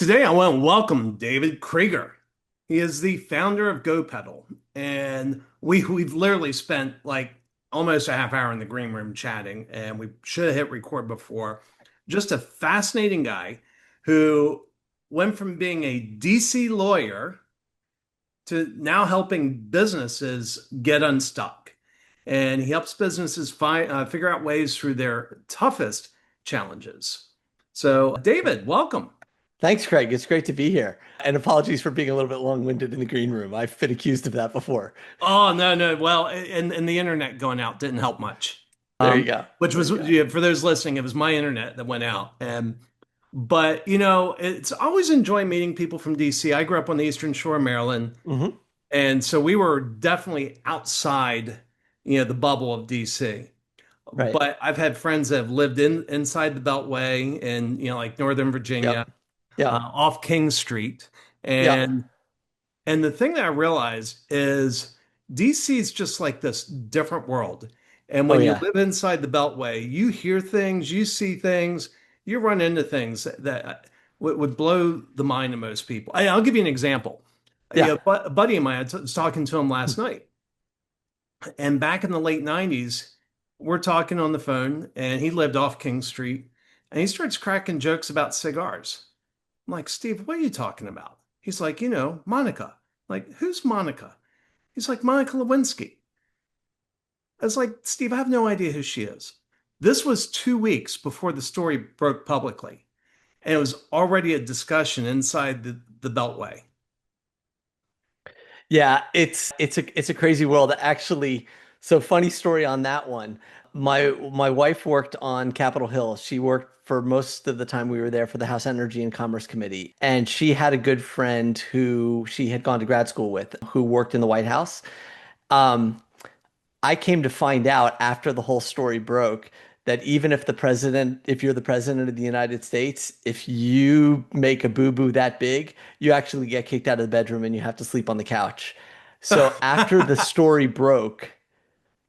Today, I want to welcome David Kreeger. He is the founder of GoPedal, and we've literally spent like almost a half hour in the green room chatting, and we should have hit record before. Just a fascinating guy who went from being a DC lawyer to now helping businesses get unstuck, and he helps businesses figure out ways through their toughest challenges. So, David, welcome. Thanks, Craig. It's great to be here. And apologies for being a little bit long-winded in the green room. I've been accused of that before. Oh, no, no. Well, and the internet going out didn't help much. There you go. Which There was, you go. yeah, for those listening, it was my internet that went out. But it's always enjoy meeting people from DC. I grew up on the Eastern Shore of Maryland, Hmm. and so we were definitely outside, the bubble of DC. Right. But I've had friends that have lived inside the Beltway and like Northern Virginia, Yep. Yep. off King Street, Yep. and And the thing that I realized is DC is just like this different world. And Oh when you yeah. live inside the Beltway, you hear things, you see things, you run into things that would blow the mind of most people. I'll give you an example. Yeah. A buddy of mine, was talking to him last night, and back in the late 90s, we're talking on the phone, and he lived off King Street, and he starts cracking jokes about cigars. I'm like, Steve, what are you talking about? He's like, Monica. Like, who's Monica? He's like, Monica Lewinsky. I was like, Steve, I have no idea who she is. This was 2 weeks before the story broke publicly, and it was already a discussion inside the Beltway. Yeah, it's a crazy world. Actually, so funny story on that one. My wife worked on Capitol Hill. She worked for most of the time we were there for the House Energy and Commerce Committee. And she had a good friend who she had gone to grad school with who worked in the White House. Um, I came to find out after the whole story broke that even if you're the president of the United States, if you make a boo-boo that big, you actually get kicked out of the bedroom and you have to sleep on the couch. So after the story broke,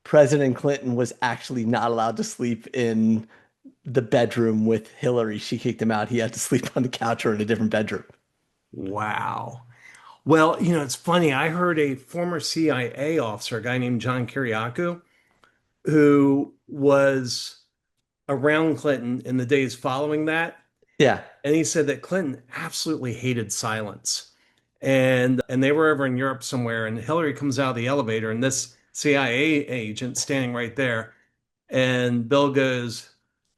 President Clinton was actually not allowed to sleep in the bedroom with Hillary. She kicked him out. He had to sleep on the couch or in a different bedroom. Wow. Well, it's funny. I heard a former CIA officer, a guy named John Kiriakou, who was around Clinton in the days following that. Yeah. And he said that Clinton absolutely hated silence. And they were over in Europe somewhere, and Hillary comes out of the elevator, and this CIA agent standing right there. And Bill goes,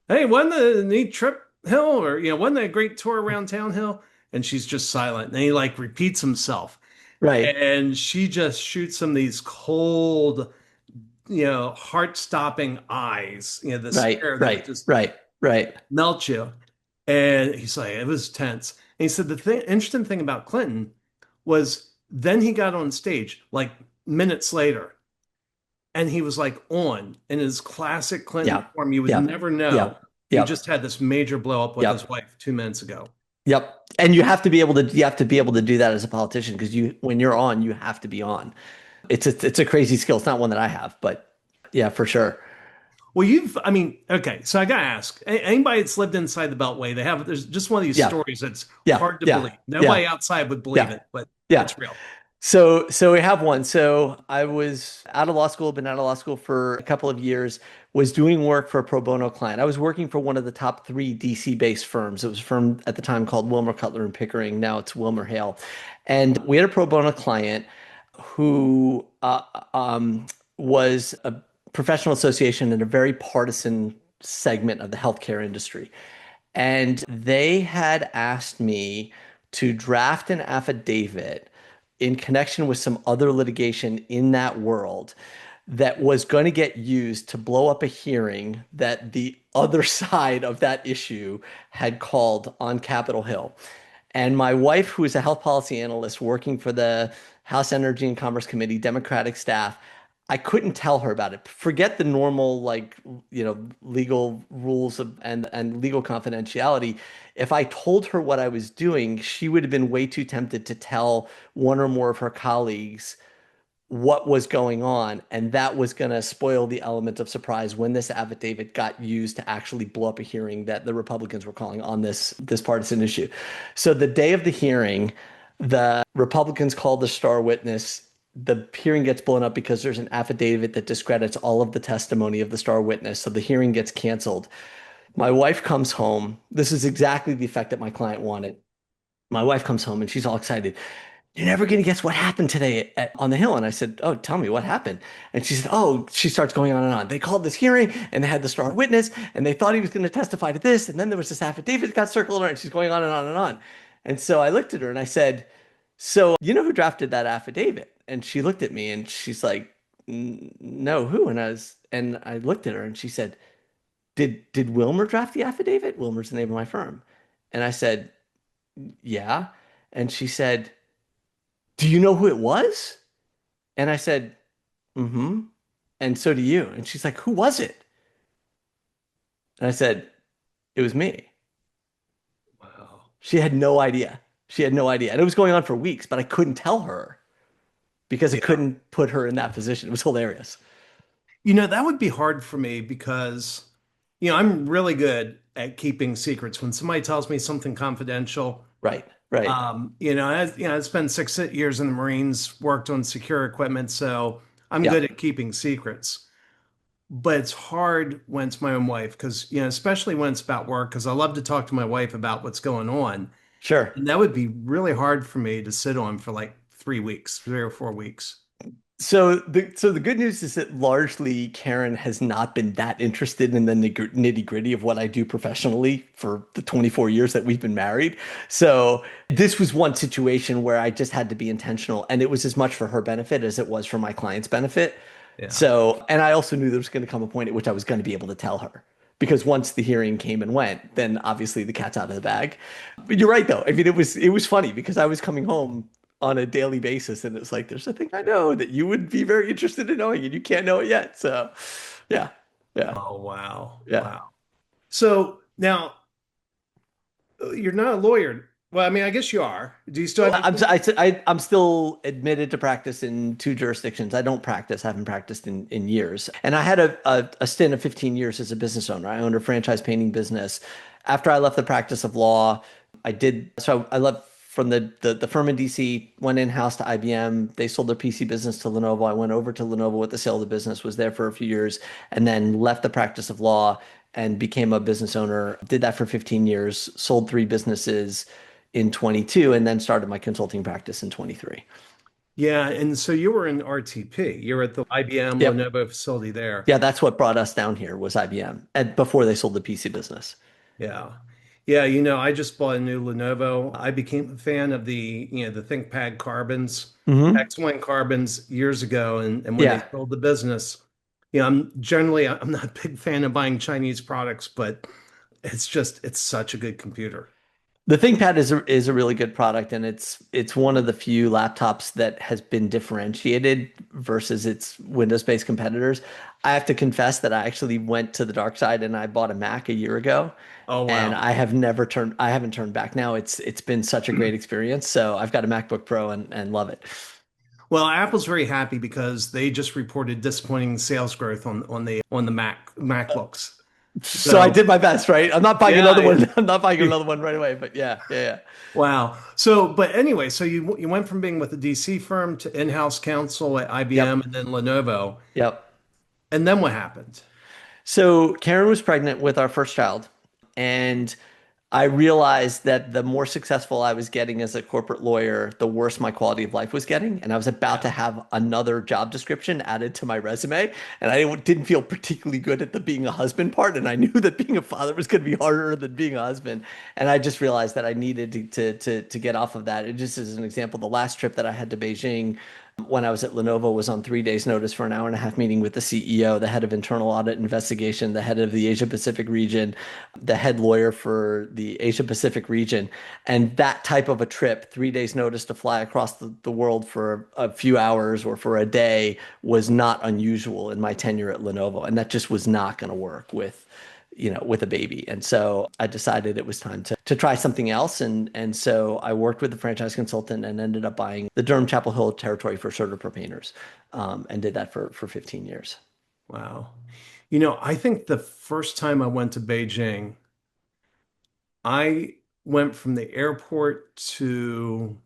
"Hey, wasn't a neat trip, Hill? Or, wasn't that a great tour around town, Hill?" And she's just silent. And he like repeats himself. Right. And she just shoots him these cold, heart-stopping eyes, the Right. stare that Right. just Right. Right. melts you. And he's like, it was tense. And he said interesting thing about Clinton was then he got on stage like minutes later, and he was like on in his classic Clinton Yeah. form. You would Yeah. never know. Yeah. He Yeah. just had this major blow up with his Yep. wife 2 minutes ago. Yep. And you have to be able to do that as a politician because when you're on, you have to be on. It's a crazy skill. It's not one that I have, but yeah, for sure. Well, okay, so I gotta ask, anybody that's lived inside the Beltway, there's just one of these Yeah. stories that's Yeah. hard to Yeah. believe. Nobody Yeah. outside would believe Yeah. it, but Yeah. it's real. So we have one. So I was out of law school, been out of law school for a couple of years, was doing work for a pro bono client. I was working for one of the top three DC based firms. It was a firm at the time called Wilmer Cutler and Pickering. Now it's WilmerHale. And we had a pro bono client who was a professional association in a very partisan segment of the healthcare industry. And they had asked me to draft an affidavit in connection with some other litigation in that world that was going to get used to blow up a hearing that the other side of that issue had called on Capitol Hill. And my wife, who is a health policy analyst working for the House Energy and Commerce Committee, Democratic staff, I couldn't tell her about it. Forget the normal, like, legal rules and legal confidentiality. If I told her what I was doing, she would have been way too tempted to tell one or more of her colleagues what was going on, and that was going to spoil the element of surprise when this affidavit got used to actually blow up a hearing that the Republicans were calling on this partisan issue. So the day of the hearing, the Republicans called the star witness. The hearing gets blown up because there's an affidavit that discredits all of the testimony of the star witness. So the hearing gets canceled. My wife comes home. This is exactly the effect that my client wanted. My wife comes home and she's all excited. You're never going to guess what happened today on the Hill. And I said, oh, tell me what happened. And she said, oh, she starts going on and on. They called this hearing and they had the star witness and they thought he was going to testify to this. And then there was this affidavit that got circled around and she's going on and on and on. And so I looked at her and I said, so you know who drafted that affidavit? And she looked at me and she's like, No, who?" And I looked at her and she said, did Wilmer draft the affidavit? Wilmer's the name of my firm. And I said, yeah. And she said, do you know who it was? And I said, mm-hmm. And so do you. And she's like, who was it? And I said, it was me. Wow. She had no idea. She had no idea. And it was going on for weeks, but I couldn't tell her because it Yeah. couldn't put her in that position. It was hilarious. That would be hard for me because, I'm really good at keeping secrets. When somebody tells me something confidential, Right, right. I spent 6 years in the Marines, worked on secure equipment, so I'm Yeah, good at keeping secrets. But it's hard when it's my own wife because, especially when it's about work, because I love to talk to my wife about what's going on. sure. And that would be really hard for me to sit on for like 3 weeks, 3 or 4 weeks. So the good news is that largely Karen has not been that interested in the nitty-gritty of what I do professionally for the 24 years that we've been married. So this was one situation where I just had to be intentional, and it was as much for her benefit as it was for my client's benefit. Yeah. So, and I also knew there was going to come a point at which I was going to be able to tell her. Because once the hearing came and went, then obviously the cat's out of the bag. But you're right though. I mean, it was funny because I was coming home on a daily basis and it's like there's a thing I know that you would be very interested in knowing and you can't know it yet. So yeah. Yeah. Oh, wow. Yeah. Wow. So now you're not a lawyer. Well, I mean, I guess you are. Do you still Well, have your? I'm still admitted to practice in two jurisdictions. I don't practice, haven't practiced in years. And I had a stint of 15 years as a business owner. I owned a franchise painting business. After I left the practice of law, so I left from the firm in DC, went in-house to IBM. They sold their PC business to Lenovo. I went over to Lenovo with the sale of the business, was there for a few years, and then left the practice of law and became a business owner. Did that for 15 years, sold three businesses in 22 and then started my consulting practice in 23. Yeah, and so you were in RTP. You were at the IBM Yep. Lenovo facility there. Yeah, that's what brought us down here was IBM and before they sold the PC business. Yeah. Yeah, I just bought a new Lenovo. I became a fan of the ThinkPad carbons, Hmm. X1 carbons years ago. And when they Yeah. sold the business, I'm not a big fan of buying Chinese products, but it's such a good computer. The ThinkPad is a really good product, and it's one of the few laptops that has been differentiated versus its Windows-based competitors. I have to confess that I actually went to the dark side and I bought a Mac a year ago, Oh, and wow. I haven't turned back now. It's been such a great experience. So I've got a MacBook Pro and love it. Well, Apple's very happy because they just reported disappointing sales growth on the MacBooks. So I So did my best, right? I'm not buying another yeah, one. I'm not buying another one right away, but yeah, yeah, yeah. wow. So, but anyway, so you went from being with a DC firm to in-house counsel at IBM Yep, and then Lenovo. yep. And then what happened? So Karen was pregnant with our first child, and I realized that the more successful I was getting as a corporate lawyer, the worse my quality of life was getting. And I was about Yeah. to have another job description added to my resume. And I didn't feel particularly good at the being a husband part. And I knew that being a father was going to be harder than being a husband. And I just realized that I needed to get off of that. And just as an example, the last trip that I had to Beijing when I was at Lenovo was on 3 days notice for an hour and a half meeting with the CEO, the head of internal audit investigation, the head of the Asia Pacific region, the head lawyer for the Asia Pacific region. And that type of a trip, 3 days notice to fly across the world for a few hours or for a day was not unusual in my tenure at Lenovo. And that just was not going to work with with a baby. And so I decided it was time to try something else. And so I worked with the franchise consultant and ended up buying the Durham Chapel Hill territory for certified painters, and did that for 15 years. Wow. I think the first time I went to Beijing, I went from the airport to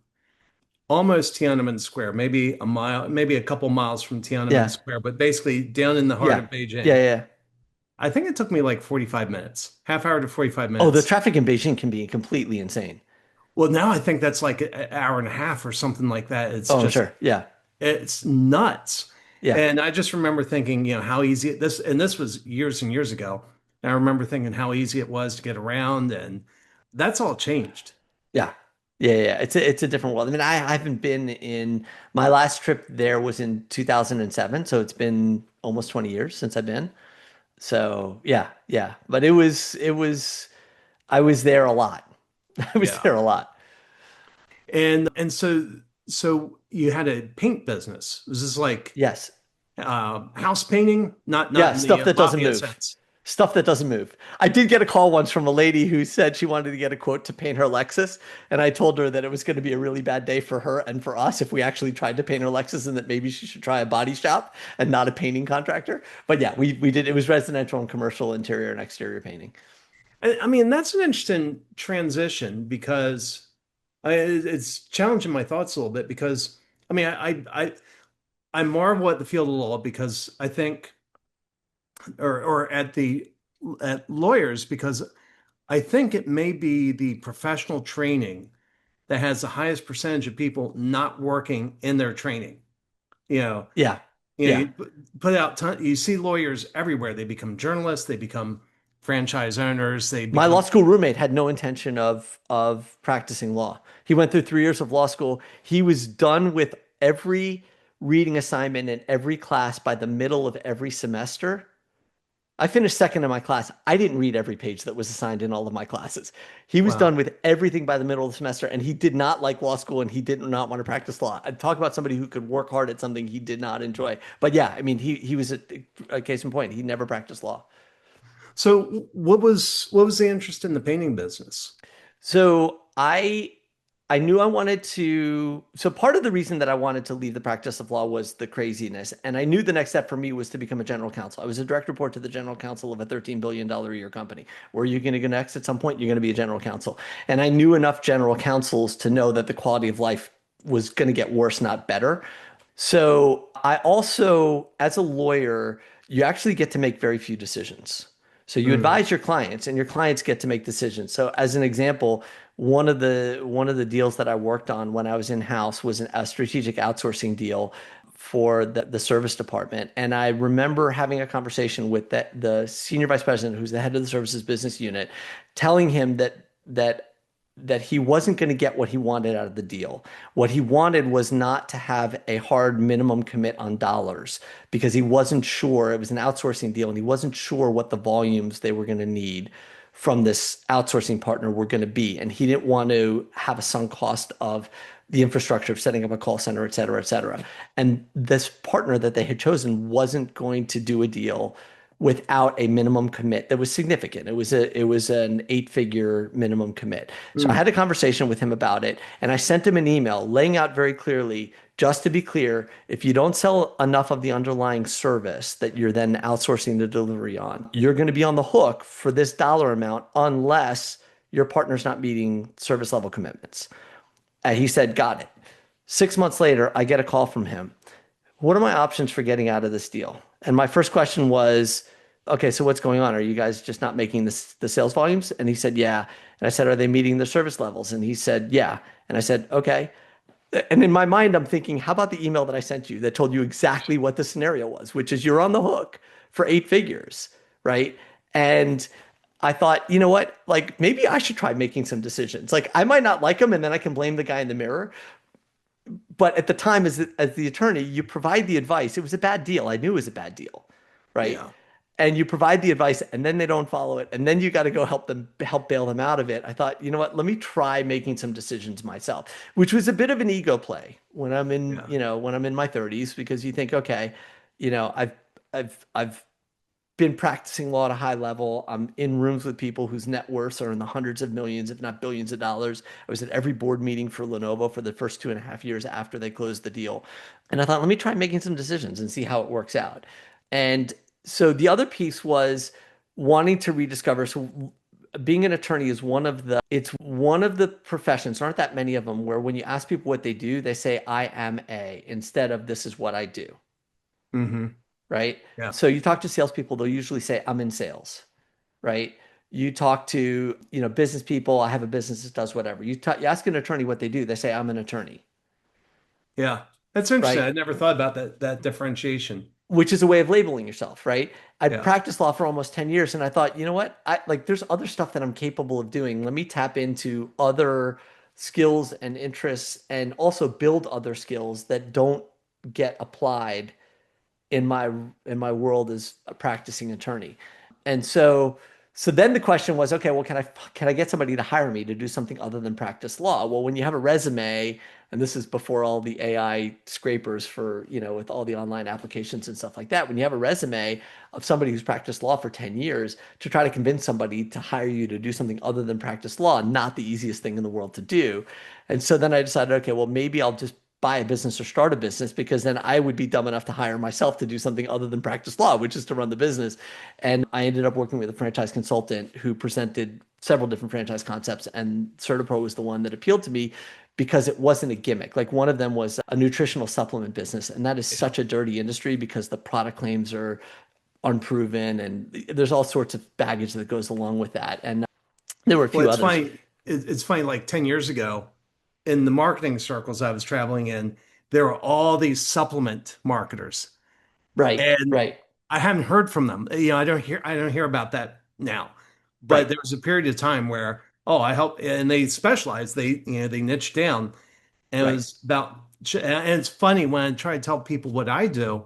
almost Tiananmen Square, maybe a mile, maybe a couple miles from Tiananmen Yeah. Square, but basically down in the heart Yeah. of Yeah. Beijing. Yeah. I think it took me like 45 minutes, half hour to 45 Oh, the minutes. traffic in Beijing can be completely insane. Well, now I think that's like an hour and a half or something like that. It's Oh, I'm just, sure. Yeah. it's nuts. Yeah. And I just remember thinking, how easy this, and this was years and years ago. And I remember thinking how easy it was to get around, and that's all changed. Yeah. Yeah, yeah, it's a different world. I mean, I haven't been in my last trip there was in 2007, so it's been almost 20 years since I've been. So, yeah, yeah. But it was I was there a lot. I was Yeah. there a lot. And so you had a paint business. Was this like Yes. house painting? Not Yeah, in the stuff that doesn't mafia move. sense. Stuff that doesn't move. I did get a call once from a lady who said she wanted to get a quote to paint her Lexus, and I told her that it was going to be a really bad day for her and for us if we actually tried to paint her Lexus, and that maybe she should try a body shop and not a painting contractor. But yeah, we did. It was residential and commercial interior and exterior painting. I mean, that's an interesting transition because it's challenging my thoughts a little bit because I mean, I marvel at the field of law because I think, or at lawyers because I think it may be the professional training that has the highest percentage of people not working in their training. You know, Yeah, you yeah. put out you see lawyers everywhere. They become journalists, they become franchise owners, they My law become school roommate had no intention of practicing law. He went through 3 years of law school. He was done with every reading assignment in every class by the middle of every semester. I finished second in my class. I didn't read every page that was assigned in all of my classes. He was wow. done with everything by the middle of the semester, and he did not like law school and he did not want to practice law. I'd talk about somebody who could work hard at something he did not enjoy. But yeah, I mean, he was a case in point. He never practiced law. So what was the interest in the painting business? So I knew I wanted to. So part of the reason that I wanted to leave the practice of law was the craziness, and I knew the next step for me was to become a general counsel. I was a direct report to the general counsel of a $13 billion a year company. Where are you going to go next? At some point, you're going to be a general counsel, and I knew enough general counsels to know that the quality of life was going to get worse, not better. So I also, as a lawyer, you actually get to make very few decisions. So you Mm, advise your clients and your clients get to make decisions. So as an example, one of the deals that I worked on when I was in-house was a strategic outsourcing deal for the service department. And I remember having a conversation with the senior vice president, who's the head of the services business unit, telling him that he wasn't going to get what he wanted out of the deal. What he wanted was not to have a hard minimum commit on dollars because he wasn't sure. It was an outsourcing deal and he wasn't sure what the volumes they were going to need from this outsourcing partner were going to be. And he didn't want to have a sunk cost of the infrastructure of setting up a call center, et cetera, et cetera. And this partner that they had chosen wasn't going to do a deal without a minimum commit that was significant. It was an 8-figure minimum commit. So I mm. had a conversation with him about it, and I sent him an email laying out very clearly, just to be clear, if you don't sell enough of the underlying service that you're then outsourcing the delivery on, you're going to be on the hook for this dollar amount unless your partner's not meeting service level commitments. And he said, got it. 6 months later, I get a call from him. What are my options for getting out of this deal? And my first question was, okay, so what's going on? Are you guys just not making the sales volumes? And he said, yeah. And I said, are they meeting the service levels? And he said, yeah. And I said, okay. And in my mind, I'm thinking, how about the email that I sent you that told you exactly what the scenario was, which is you're on the hook for 8 figures, right? And I thought, you know what? Like maybe I should try making some decisions. Like I might not like them, and then I can blame the guy in the mirror. But at the time, as the attorney, you provide the advice. It was a bad deal. I knew it was a bad deal, right? Yeah. And you provide the advice, and then they don't follow it, and then you got to go help bail them out of it. I thought, you know what? Let me try making some decisions myself, which was a bit of an ego play when I'm Yeah. when I'm in my 30s, because you think, okay, I've been practicing law at a high level. I'm in rooms with people whose net worths are in the hundreds of millions, if not billions of dollars. I was at every board meeting for Lenovo for the first 2.5 years after they closed the deal. And I thought, let me try making some decisions and see how it works out. And so the other piece was wanting to rediscover. So being an attorney is it's one of the professions, there aren't that many of them, where when you ask people what they do, they say, I am a, instead of this is what I do, Hmm. right? Yeah. So you talk to salespeople, they'll usually say, I'm in sales, right? You talk to, business people, I have a business that does whatever. You ask an attorney what they do, they say, I'm an attorney, Yeah. That's interesting. right? I never thought about that differentiation. Which is a way of labeling yourself, right? I Yeah. practiced law for almost 10 years and I thought, you know what? There's other stuff that I'm capable of doing. Let me tap into other skills and interests and also build other skills that don't get applied in my world as a practicing attorney. And so then the question was, okay, well, can I get somebody to hire me to do something other than practice law? Well, when you have a resume, and this is before all the AI scrapers for, with all the online applications and stuff like that, when you have a resume of somebody who's practiced law for 10 years, to try to convince somebody to hire you to do something other than practice law, not the easiest thing in the world to do. And so then I decided, okay, well, maybe I'll just buy a business or start a business because then I would be dumb enough to hire myself to do something other than practice law, which is to run the business. And I ended up working with a franchise consultant who presented several different franchise concepts, and Certapro was the one that appealed to me because it wasn't a gimmick. Like one of them was a nutritional supplement business, and that is Yeah. such a dirty industry because the product claims are unproven and there's all sorts of baggage that goes along with that. And there were a Well, few it's others. funny. It's funny, like 10 years ago, in the marketing circles I was traveling in, there were all these supplement marketers. Right, And right, I haven't heard from them. I don't hear about that now. But right, there was a period of time where, oh, I help, and they specialized. They niched down, and it right. was about. And it's funny when I try to tell people what I do,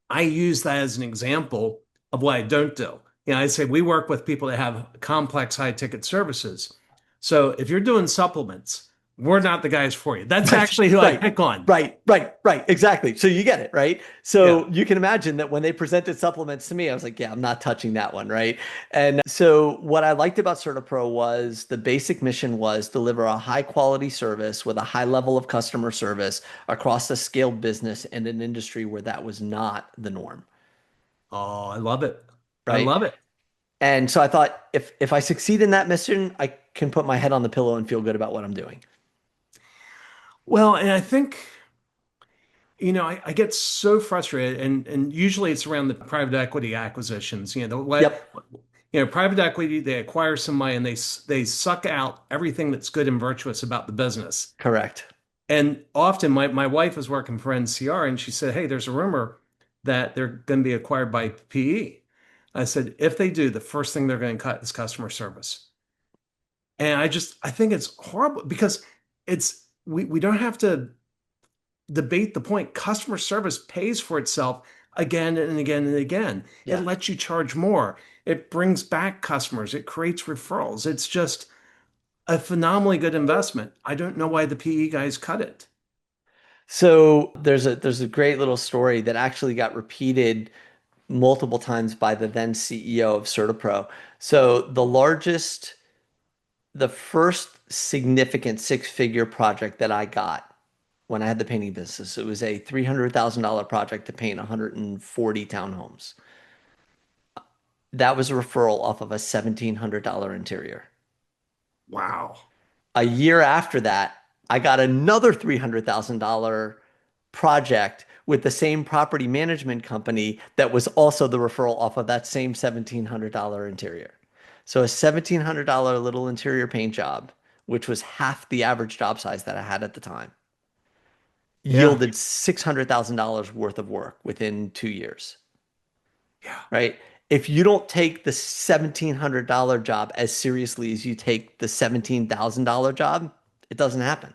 I use that as an example of what I don't do. I say we work with people that have complex high ticket services. So if you're doing supplements, we're not the guys for you. That's Right, actually who I right, pick on. right. Exactly. So you get it, right? Yeah. So you can imagine that when they presented supplements to me, I was like, yeah, I'm not touching that one, right? And so what I liked about CertaPro was the basic mission was deliver a high quality service with a high level of customer service across a scaled business in an industry where that was not the norm, Oh, I love it. I right? love it. And so I thought if I succeed in that mission, I can put my head on the pillow and feel good about what I'm doing. Well, and I think, I get so frustrated, and usually it's around the private equity acquisitions. Yep, Private equity, they acquire somebody and they suck out everything that's good and virtuous about the business. correct. And often my wife was working for NCR and she said, hey, there's a rumor that they're going to be acquired by PE. I said, if they do, the first thing they're going to cut is customer service. And I think it's horrible because we don't have to debate the point. Customer service pays for itself again and again and again. It Yeah. lets you charge more. It brings back customers. It creates referrals. It's just a phenomenally good investment. I don't know why the PE guys cut it. So there's a great little story that actually got repeated multiple times by the then CEO of CertaPro. So the first significant six-figure project that I got when I had the painting business, it was a $300,000 project to paint 140 townhomes. That was a referral off of a $1,700 interior. Wow. A year after that, I got another $300,000 project with the same property management company that was also the referral off of that same $1,700 interior. So a $1,700 little interior paint job, which was half the average job size that I had at the time, Yeah. yielded $600,000 worth of work within 2 years, Yeah. right? If you don't take the $1,700 job as seriously as you take the $17,000 job, it doesn't happen.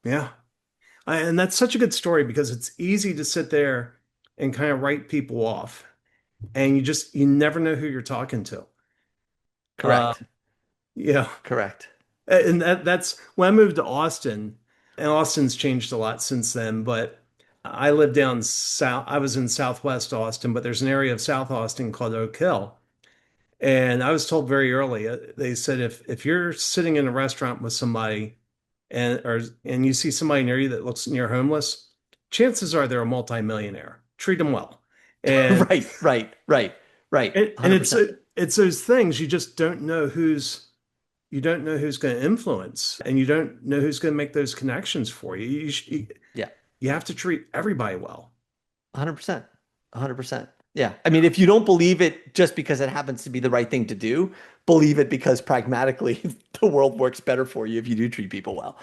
Yeah. And that's such a good story because it's easy to sit there and kind of write people off and you never know who you're talking to. Uh, Correct. yeah. Correct. And that's when I moved to Austin, and Austin's changed a lot since then, but I live down south. I was in Southwest Austin, but there's an area of South Austin called Oak Hill. And I was told very early, they said if you're sitting in a restaurant with somebody and you see somebody near you that looks near homeless, chances are they're a multimillionaire. Treat them well. And Right, right, right, right. and it's 100%. it's those things you just don't know you don't know who's going to influence, and you don't know who's going to make those connections for you. Yeah. You have to treat everybody well. 100%. 100%. Yeah. I mean, if you don't believe it just because it happens to be the right thing to do, believe it because pragmatically the world works better for you if you do treat people well.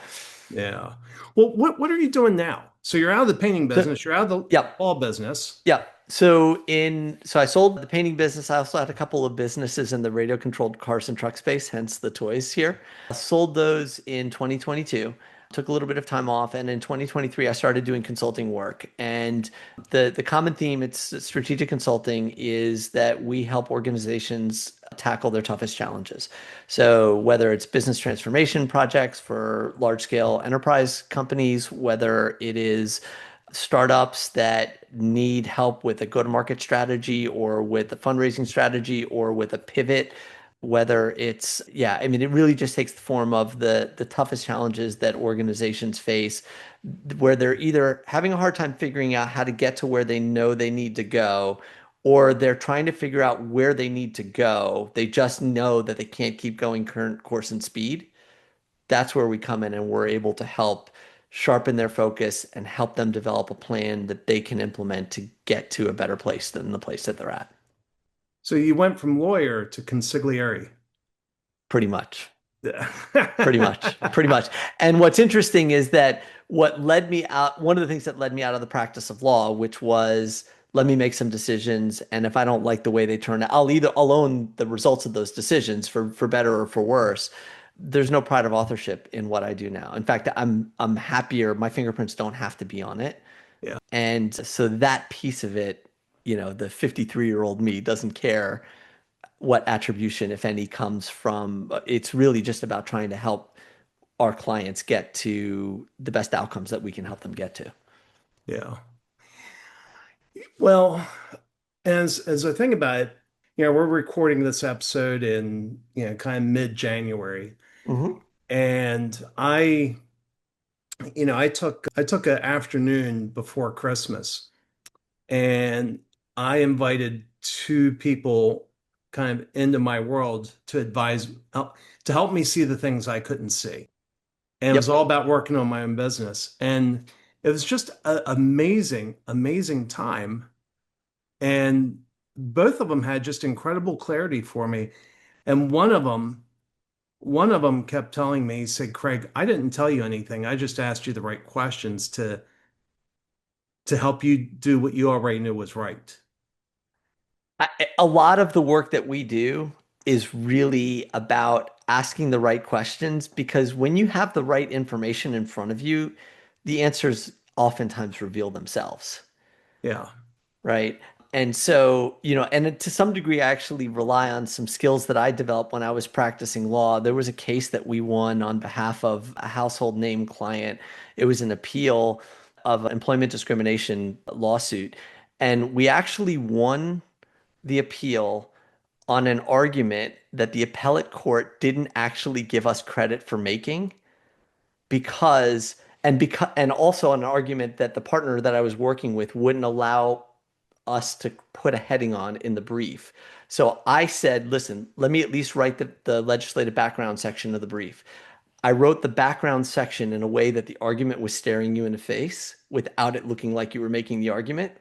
Yeah. Well, what are you doing now? So you're out of the painting So, business, you're out of the yeah. ball business. Yeah. So I sold the painting business. I also had a couple of businesses in the radio controlled cars and truck space, hence the toys here. I sold those in 2022. Took a little bit of time off, and in 2023 I started doing consulting work. And the common theme, it's strategic consulting, is that we help organizations tackle their toughest challenges. So whether it's business transformation projects for large scale enterprise companies, whether it is startups that need help with a go-to-market strategy or with a fundraising strategy or with a pivot, whether it's, yeah, I mean, it really just takes the form of the toughest challenges that organizations face, where they're either having a hard time figuring out how to get to where they know they need to go, or they're trying to figure out where they need to go. They just know that they can't keep going current course and speed. That's where we come in and we're able to help sharpen their focus and help them develop a plan that they can implement to get to a better place than the place that they're at. So you went from lawyer to consigliere. Pretty much. Yeah. Pretty much. Pretty much. And what's interesting is that what led me out, one of the things that led me out of the practice of law, which was let me make some decisions. And if I don't like the way they turn out, I'll own the results of those decisions for better or for worse. There's no pride of authorship in what I do now. In fact, I'm happier. My fingerprints don't have to be on it. Yeah. And so that piece of it, the 53-year-old me doesn't care what attribution, if any, comes from. It's really just about trying to help our clients get to the best outcomes that we can help them get to. Yeah. Well, as I think about it, we're recording this episode in, kind of mid-January. Hmm. And I took an afternoon before Christmas, and I invited two people kind of into my world to to help me see the things I couldn't see. And it was Yep. all about working on my own business. And it was just an amazing, amazing time. And both of them had just incredible clarity for me. And one of them kept telling me, he said, Craig, I didn't tell you anything. I just asked you the right questions to help you do what you already knew was right. A lot of the work that we do is really about asking the right questions because when you have the right information in front of you, the answers oftentimes reveal themselves. Yeah. Right. And so, and to some degree, I actually rely on some skills that I developed when I was practicing law. There was a case that we won on behalf of a household name client. It was an appeal of an employment discrimination lawsuit. And we actually won the appeal on an argument that the appellate court didn't actually give us credit for making and also an argument that the partner that I was working with wouldn't allow us to put a heading on in the brief. So I said, listen, let me at least write the legislative background section of the brief. I wrote the background section in a way that the argument was staring you in the face without it looking like you were making the argument.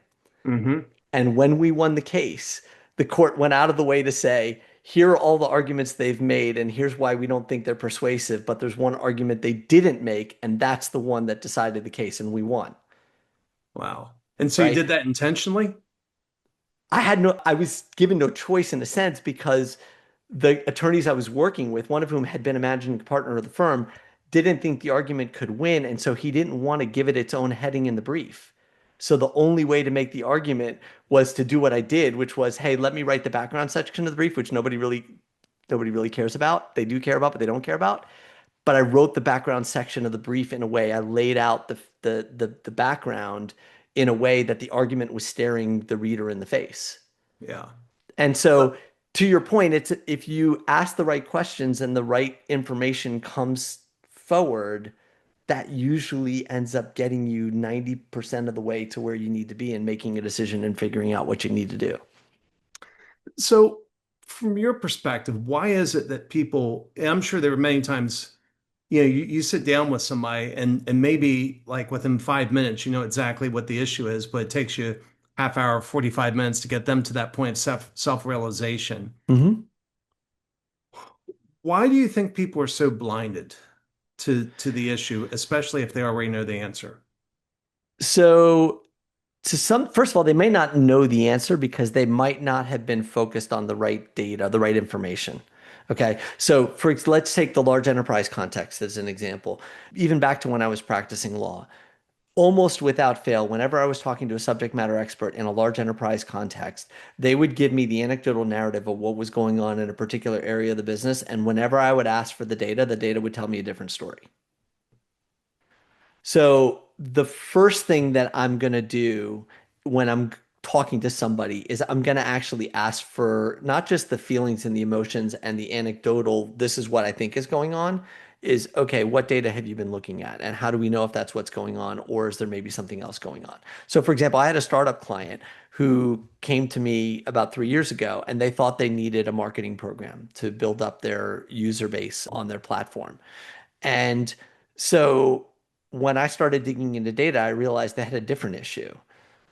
Hmm. And when we won the case, the court went out of the way to say, here are all the arguments they've made, and here's why we don't think they're persuasive. But there's one argument they didn't make, and that's the one that decided the case, and we won, Wow. And so you right? did that intentionally? I was given no choice in a sense because the attorneys I was working with, one of whom had been a managing partner of the firm, didn't think the argument could win. And so he didn't want to give it its own heading in the brief. So the only way to make the argument was to do what I did, which was, hey, let me write the background section of the brief, which nobody really cares about. They do care about, but they don't care about. But I wrote the background section of the brief in a way I laid out the background in a way that the argument was staring the reader in the face. Yeah. And so, to your point, it's if you ask the right questions and the right information comes forward, that usually ends up getting you 90% of the way to where you need to be and making a decision and figuring out what you need to do. So, from your perspective, why is it that people, and I'm sure there are many times, you sit down with somebody and maybe like within 5 minutes, you know exactly what the issue is, but it takes you half hour, 45 minutes to get them to that point of self-realization. Mhm. Why do you think people are so blinded to the issue, especially if they already know the answer? So, first of all, they may not know the answer because they might not have been focused on the right data, the right information. Okay. So, let's take the large enterprise context as an example. Even back to when I was practicing law, almost without fail, whenever I was talking to a subject matter expert in a large enterprise context, they would give me the anecdotal narrative of what was going on in a particular area of the business. And whenever I would ask for the data would tell me a different story. So the first thing that I'm going to do when I'm talking to somebody is I'm going to actually ask for not just the feelings and the emotions and the anecdotal, this is what I think is going on, is okay, what data have you been looking at? And how do we know if that's what's going on? Or is there maybe something else going on? So, for example, I had a startup client who came to me about 3 years ago and they thought they needed a marketing program to build up their user base on their platform. And so when I started digging into data, I realized they had a different issue,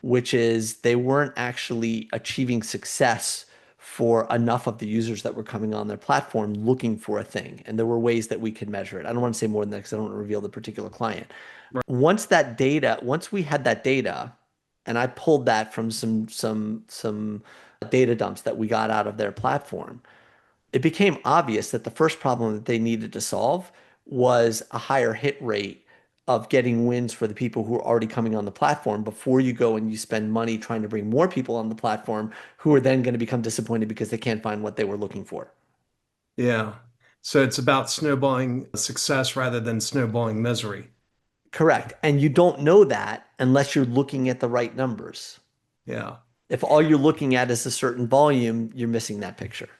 which is they weren't actually achieving success for enough of the users that were coming on their platform looking for a thing. And there were ways that we could measure it. I don't want to say more than that because I don't want to reveal the particular client. Once we had that data, and I pulled that from some data dumps that we got out of their platform, it became obvious that the first problem that they needed to solve was a higher hit rate of getting wins for the people who are already coming on the platform before you go and you spend money trying to bring more people on the platform who are then going to become disappointed because they can't find what they were looking for. Yeah. So it's about snowballing success rather than snowballing misery. Correct. And you don't know that unless you're looking at the right numbers. Yeah. If all you're looking at is a certain volume, you're missing that picture.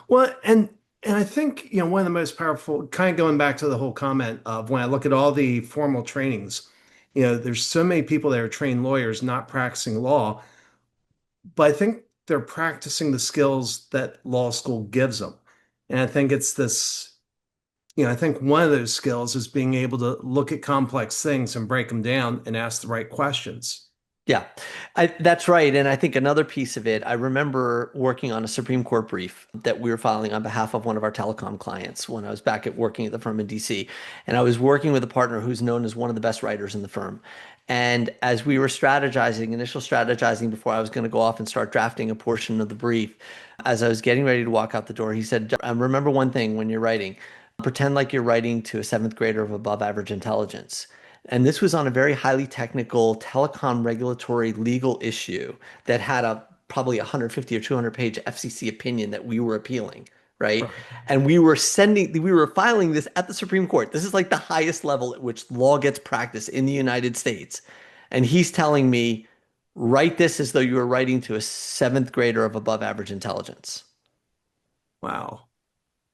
Well, and I think, one of the most powerful, kind of going back to the whole comment of when I look at all the formal trainings, there's so many people that are trained lawyers not practicing law, but I think they're practicing the skills that law school gives them. And I think it's this, I think one of those skills is being able to look at complex things and break them down and ask the right questions. Yeah, that's right. And I think another piece of it, I remember working on a Supreme Court brief that we were filing on behalf of one of our telecom clients when I was back at working at the firm in DC. And I was working with a partner who's known as one of the best writers in the firm. And as we were initial strategizing before I was going to go off and start drafting a portion of the brief, as I was getting ready to walk out the door, he said, remember one thing when you're writing, pretend like you're writing to a seventh grader of above average intelligence. And this was on a very highly technical telecom regulatory legal issue that had a probably 150 or 200 page FCC opinion that we were appealing, right? Right. And we were filing this at the Supreme Court. This is like the highest level at which law gets practiced in the United States. And he's telling me, write this as though you were writing to a seventh grader of above average intelligence, Wow.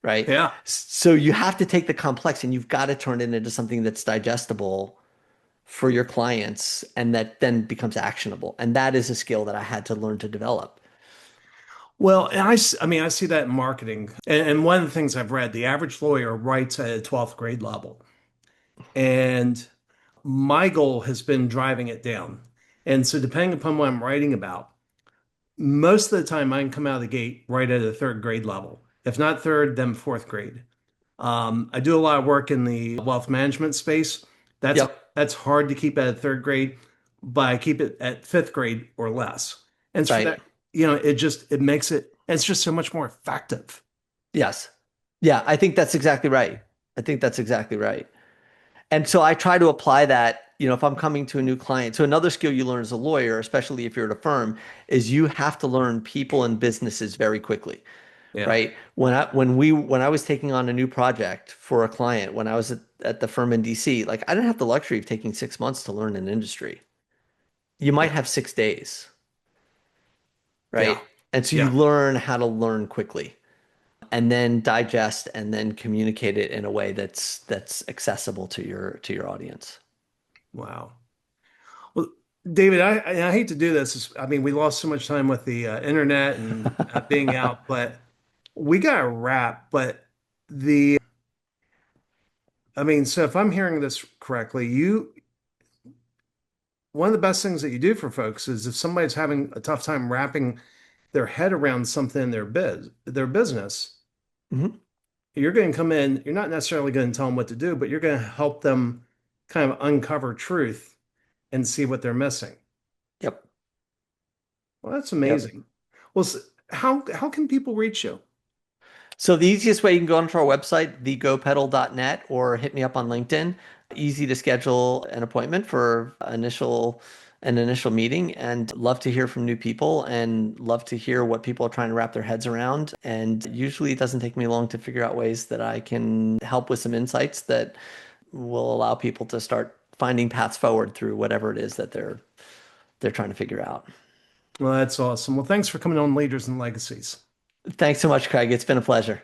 right? Yeah. So you have to take the complex and you've got to turn it into something that's digestible for your clients and that then becomes actionable. And that is a skill that I had to learn to develop. Well, and I mean, I see that in marketing. And one of the things I've read, the average lawyer writes at a 12th grade level. And my goal has been driving it down. And so, depending upon what I'm writing about, most of the time I can come out of the gate right at a third grade level. If not third, then fourth grade. I do a lot of work in the wealth management space. That's Yep. that's hard to keep at a third grade, but I keep it at fifth grade or less. And it's for Right. that, it makes it's just so much more effective. Yes. Yeah, I think that's exactly right. I think that's exactly right. And so I try to apply that, if I'm coming to a new client. So another skill you learn as a lawyer, especially if you're at a firm, is you have to learn people and businesses very quickly, Yeah. right? When I was taking on a new project for a client, when I was at the firm in DC, like I didn't have the luxury of taking 6 months to learn an industry. you might Yeah. have 6 days, Yeah. right? And so you Yeah. learn how to learn quickly and then digest and then communicate it in a way that's accessible to your audience. Wow. Well, David, I hate to do this. I mean, we lost so much time with the internet and being out, but we got to wrap. But the, I mean, so if I'm hearing this correctly, one of the best things that you do for folks is if somebody's having a tough time wrapping their head around something in their business, Mhm. you're going to come in, you're not necessarily going to tell them what to do, but you're going to help them kind of uncover truth and see what they're missing. Yep. Well, that's Yep. amazing. Well, how can people reach you? So the easiest way you can go onto our website, thegopedal.net, or hit me up on LinkedIn. Easy to schedule an appointment for an initial meeting and love to hear from new people and love to hear what people are trying to wrap their heads around. And usually it doesn't take me long to figure out ways that I can help with some insights that will allow people to start finding paths forward through whatever it is that they're trying to figure out. Well, that's awesome. Well, thanks for coming on Leaders and Legacies. Thanks so much, Craig. It's been a pleasure.